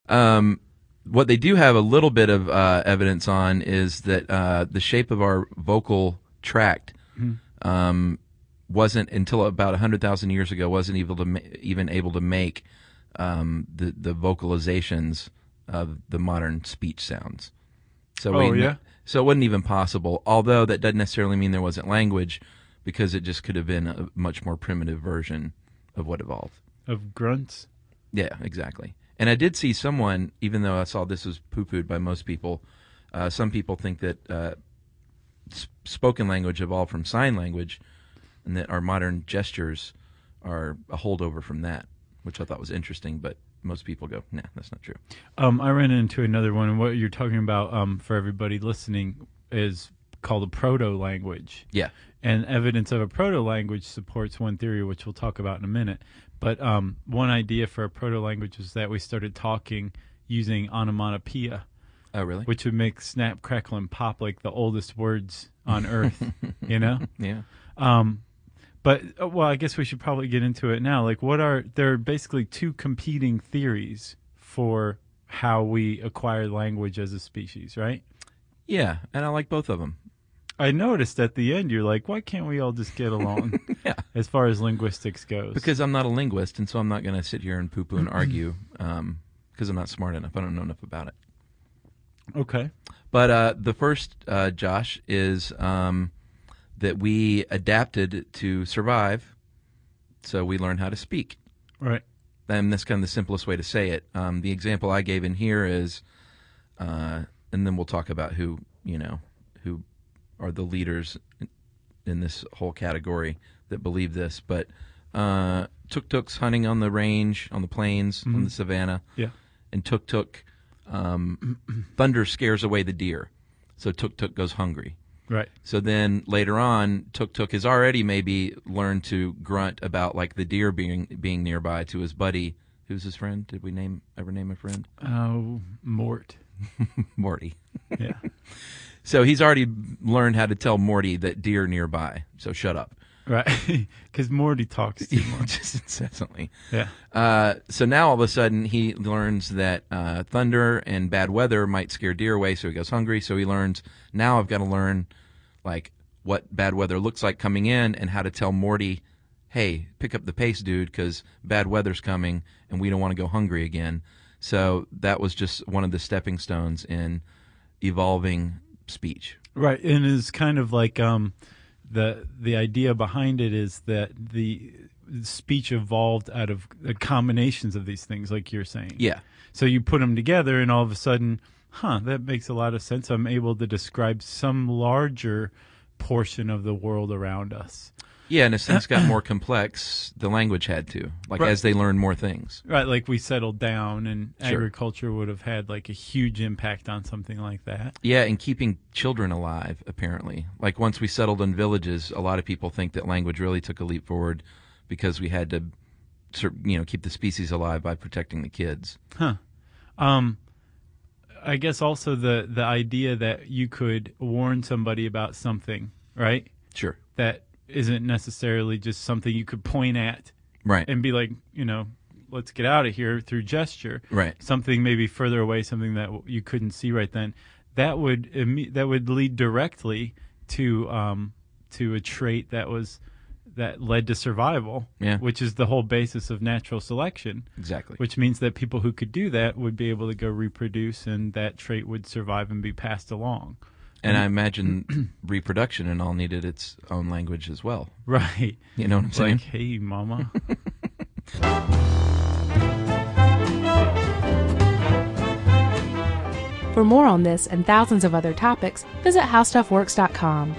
What they do have a little bit of evidence on is that the shape of our vocal tract wasn't until about 100,000 years ago wasn't even able to make the vocalizations of the modern speech sounds. So so it wasn't even possible. Although that doesn't necessarily mean there wasn't language, because it just could have been a much more primitive version of what evolved. Of grunts. Yeah, exactly. And I did see someone, even though I saw this was poo-pooed by most people, some people think that spoken language evolved from sign language, and that our modern gestures are a holdover from that, which I thought was interesting, but most people go, nah, that's not true. I ran into another one, and what you're talking about for everybody listening is called a proto-language. Yeah. And evidence of a proto-language supports one theory, which we'll talk about in a minute. But one idea for a proto-language was that we started talking using onomatopoeia. Oh, really? Which would make snap, crackle, and pop like the oldest words on Earth, you know? Yeah. But, well, I guess we should probably get into it now. Like, there are basically two competing theories for how we acquire language as a species, right? Yeah, and I like both of them. I noticed at the end, you're like, why can't we all just get along Yeah. as far as linguistics goes? Because I'm not a linguist, and so I'm not going to sit here and poo-poo and argue, because I'm not smart enough. I don't know enough about it. Okay. But the first, Josh, is that we adapted to survive, so we learned how to speak. Right. And that's kind of the simplest way to say it. The example I gave in here is, and then we'll talk about who are the leaders in this whole category that believe this. But tuk-tuks hunting on the range, on the plains, on the savannah. Yeah. And tuk-tuk, thunder scares away the deer, so tuk-tuk goes hungry. Right. So then later on, tuk-tuk has already maybe learned to grunt about like the deer being nearby to his buddy. Who's his friend? Did we ever name a friend? Oh, Mort. Morty. Yeah. So he's already learned how to tell Morty that deer are nearby. So shut up. Right. Because Morty talks too much. Just incessantly. Yeah. So now all of a sudden he learns that thunder and bad weather might scare deer away, so he goes hungry. So he learns, now I've got to learn like what bad weather looks like coming in and how to tell Morty, hey, pick up the pace, dude, because bad weather's coming and we don't want to go hungry again. So that was just one of the stepping stones in evolving speech. Right. And it's kind of like the idea behind it is that the speech evolved out of the combinations of these things, like you're saying. Yeah. So you put them together, and all of a sudden, that makes a lot of sense. I'm able to describe some larger portion of the world around us. Yeah, and as things got more complex, the language had to, like Right. as they learned more things. Right, like we settled down, and Sure. agriculture would have had like a huge impact on something like that. Yeah, and keeping children alive, apparently. Like once we settled in villages, a lot of people think that language really took a leap forward because we had to, keep the species alive by protecting the kids. I guess also the idea that you could warn somebody about something, right? Sure. That isn't necessarily just something you could point at Right. and be like, let's get out of here through gesture. Right. Something maybe further away, something that you couldn't see right then. That would lead directly to a trait that led to survival. Yeah. Which is the whole basis of natural selection. Exactly. Which means that people who could do that would be able to go reproduce, and that trait would survive and be passed along. And I imagine reproduction and all needed its own language as well. Right. You know what I'm saying? Like, hey, mama. For more on this and thousands of other topics, visit howstuffworks.com.